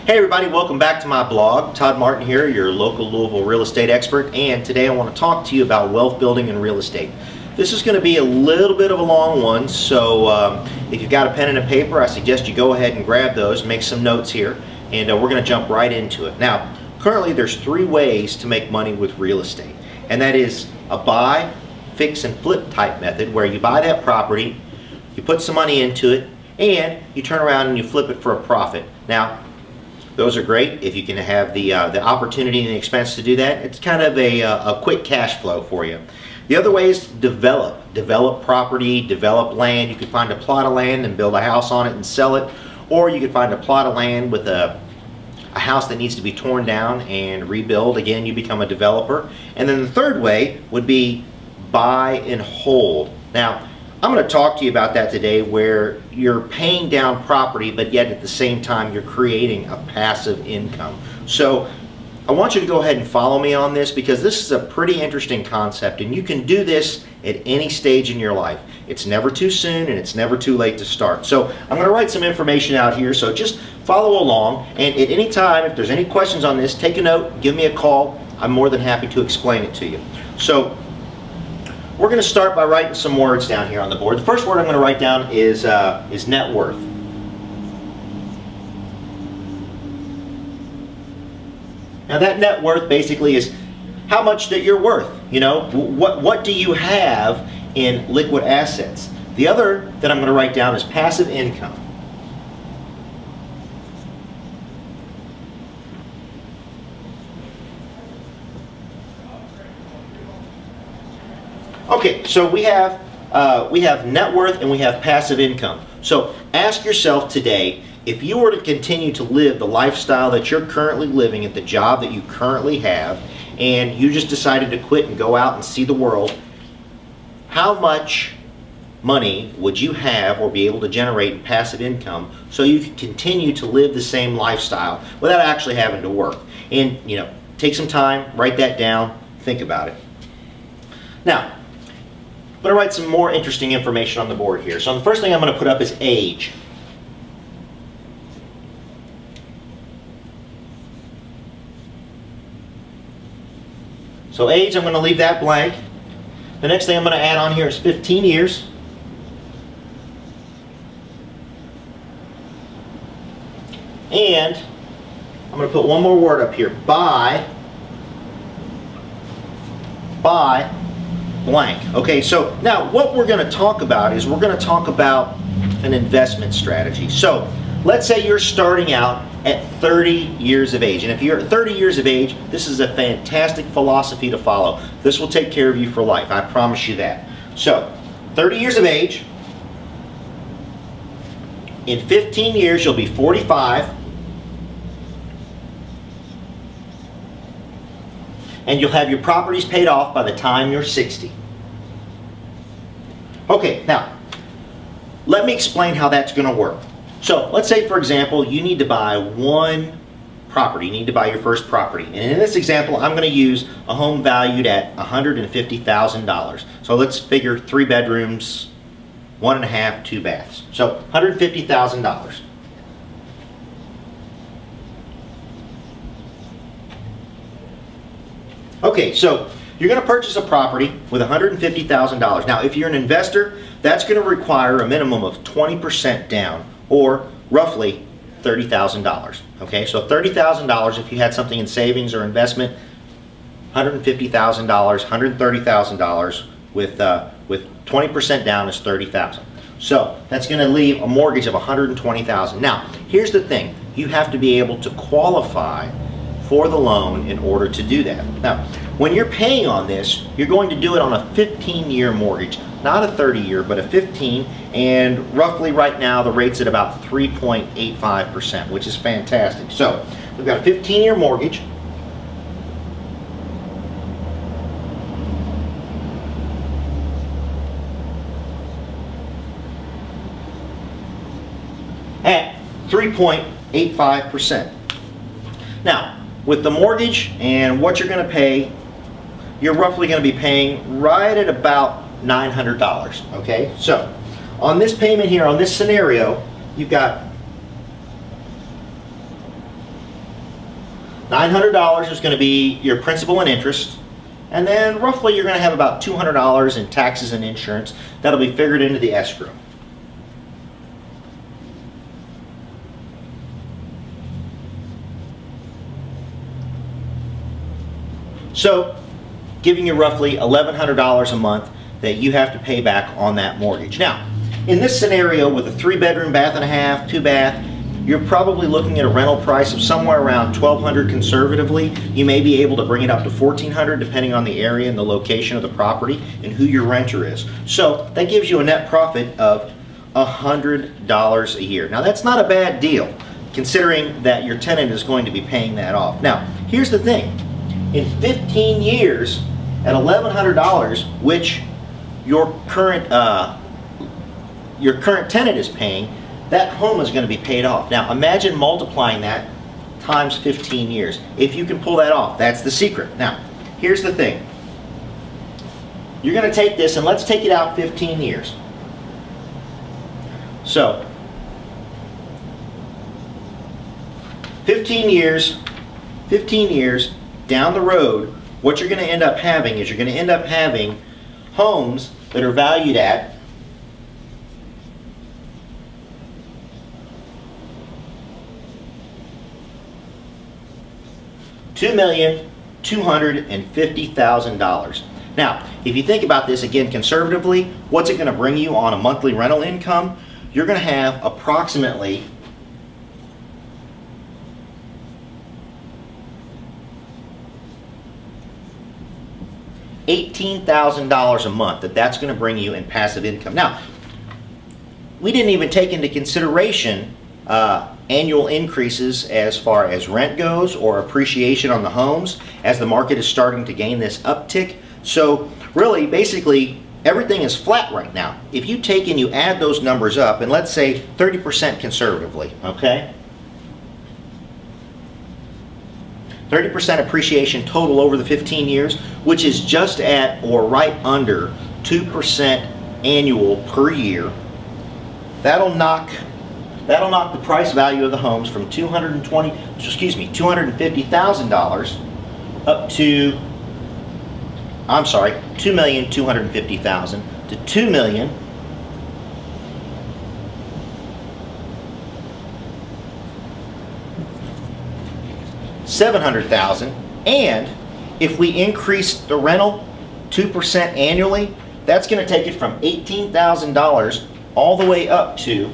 Hey everybody, welcome back to my blog. Todd Martin here, your local Louisville real estate expert, and today I want to talk to you about wealth building and real estate. This is going to be a little bit of a long one, so if you've got a pen and a paper, I suggest you go ahead and grab those, make some notes here, and we're going to jump right into it. Now, currently there's three ways to make money with real estate, and that is a buy, fix, and flip type method, where you buy that property, you put some money into it, and you turn around and you flip it for a profit. Now, those are great if you can have the opportunity and the expense to do that. It's kind of a quick cash flow for you. The other way is to develop property, develop land. You could find a plot of land and build a house on it and sell it, or you could find a plot of land with a house that needs to be torn down and rebuild. Again, you become a developer. And then the third way would be buy and hold. Now, I'm going to talk to you about that today, where you're paying down property, but yet at the same time you're creating a passive income. So I want you to go ahead and follow me on this, because this is a pretty interesting concept, and you can do this at any stage in your life. It's never too soon and it's never too late to start. So I'm going to write some information out here, so just follow along, and at any time, if there's any questions on this, take a note, give me a call. I'm more than happy to explain it to you. So we're going to start by writing some words down here on the board. The first word I'm going to write down is net worth. Now that net worth basically is how much that you're worth. You know, what do you have in liquid assets? The other that I'm going to write down is passive income. Okay, so we have net worth and we have passive income. So ask yourself today, if you were to continue to live the lifestyle that you're currently living at the job that you currently have, and you just decided to quit and go out and see the world, how much money would you have or be able to generate in passive income so you could continue to live the same lifestyle without actually having to work? And, you know, take some time, write that down, think about it. Now, I'm going to write some more interesting information on the board here. So the first thing I'm going to put up is age. So age, I'm going to leave that blank. The next thing I'm going to add on here is 15 years. And I'm going to put one more word up here. Buy blank. Okay, so now what we're going to talk about is we're going to talk about an investment strategy. So let's say you're starting out at 30 years of age. And if you're 30 years of age, this is a fantastic philosophy to follow. This will take care of you for life. I promise you that. So 30 years of age. In 15 years, you'll be 45. And you'll have your properties paid off by the time you're 60. Okay, now, let me explain how that's going to work. So, let's say, for example, you need to buy one property. You need to buy your first property. And in this example, I'm going to use a home valued at $150,000. So, let's figure 3 bedrooms, 1.5, 2 baths. So, $150,000. Okay, so you're going to purchase a property with $150,000. Now, if you're an investor, that's going to require a minimum of 20% down, or roughly $30,000. Okay, so $30,000 if you had something in savings or investment, $150,000, $130,000 with 20% down is $30,000. So that's going to leave a mortgage of $120,000. Now, here's the thing: you have to be able to qualify for the loan in order to do that. Now, when you're paying on this, you're going to do it on a 15-year mortgage, not a 30-year, but a 15, and roughly right now the rate's at about 3.85%, which is fantastic. So, we've got a 15-year mortgage. At 3.85%. Now, with the mortgage and what you're going to pay, you're roughly going to be paying right at about $900. Okay, so on this payment here, on this scenario, you've got $900 is going to be your principal and interest, and then roughly you're going to have about $200 in taxes and insurance. That'll be figured into the escrow. So, giving you roughly $1,100 a month that you have to pay back on that mortgage. Now, in this scenario with a 3-bedroom, bath and a half, 2-bath, you're probably looking at a rental price of somewhere around $1,200 conservatively. You may be able to bring it up to $1,400 depending on the area and the location of the property and who your renter is. So that gives you a net profit of $100 a year. Now that's not a bad deal considering that your tenant is going to be paying that off. Now here's the thing, in 15 years at $1,100, which your current tenant is paying, that home is going to be paid off. Now imagine multiplying that times 15 years. If you can pull that off, that's the secret. Now, here's the thing. You're going to take this and let's take it out 15 years. So, 15 years down the road, what you're going to end up having is you're going to end up having homes that are valued at $2,250,000. Now, if you think about this again conservatively, what's it going to bring you on a monthly rental income? You're going to have approximately $18,000 a month that's going to bring you in passive income. Now, we didn't even take into consideration annual increases as far as rent goes or appreciation on the homes as the market is starting to gain this uptick. So really, basically, everything is flat right now. If you take and you add those numbers up, and let's say 30% conservatively, okay? 30% appreciation total over the 15 years, which is just at or right under 2% annual per year. That'll knock the price value of the homes from $250,000 up to, $2,250,000 to $2,700,000. And if we increase the rental 2% annually, that's going to take it from $18,000 all the way up to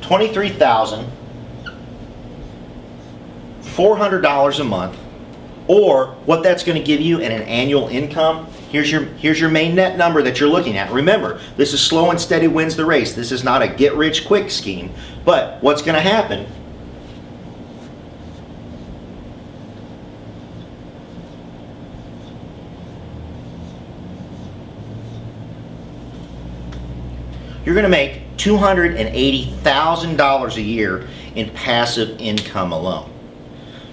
$23,400 a month, or what that's going to give you in an annual income. Here's your main net number that you're looking at. Remember, this is slow and steady wins the race. This is not a get-rich-quick scheme. But what's going to happen? You're going to make $280,000 a year in passive income alone.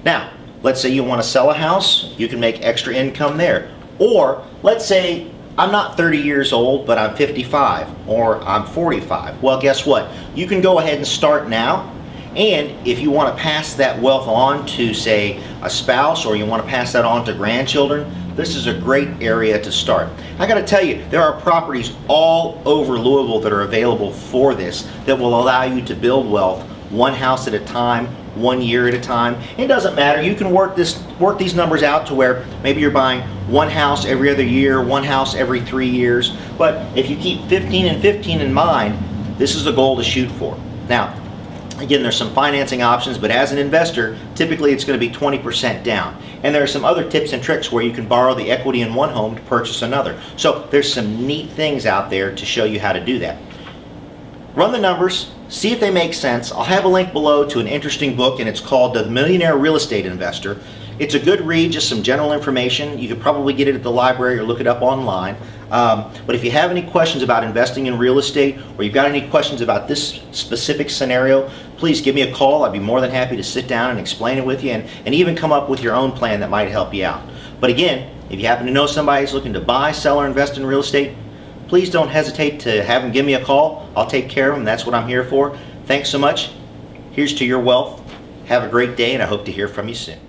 Now, let's say you want to sell a house, you can make extra income there. Or let's say I'm not 30 years old, but I'm 55 or I'm 45. Well, guess what? You can go ahead and start now. And if you want to pass that wealth on to, say, a spouse, or you want to pass that on to grandchildren, this is a great area to start. I got to tell you, there are properties all over Louisville that are available for this that will allow you to build wealth one house at a time, 1 year at a time. It doesn't matter. You can work these numbers out to where maybe you're buying one house every other year, one house every 3 years. But if you keep 15 and 15 in mind, this is a goal to shoot for. Now, again, there's some financing options, but as an investor, typically it's going to be 20% down. And there are some other tips and tricks where you can borrow the equity in one home to purchase another. So there's some neat things out there to show you how to do that. Run the numbers, see if they make sense. I'll have a link below to an interesting book, and it's called The Millionaire Real Estate Investor. It's a good read, just some general information. You could probably get it at the library or look it up online. But if you have any questions about investing in real estate, or you've got any questions about this specific scenario, please give me a call. I'd be more than happy to sit down and explain it with you, and even come up with your own plan that might help you out. But again, if you happen to know somebody who's looking to buy, sell, or invest in real estate, please don't hesitate to have them give me a call. I'll take care of them. That's what I'm here for. Thanks so much. Here's to your wealth. Have a great day, and I hope to hear from you soon.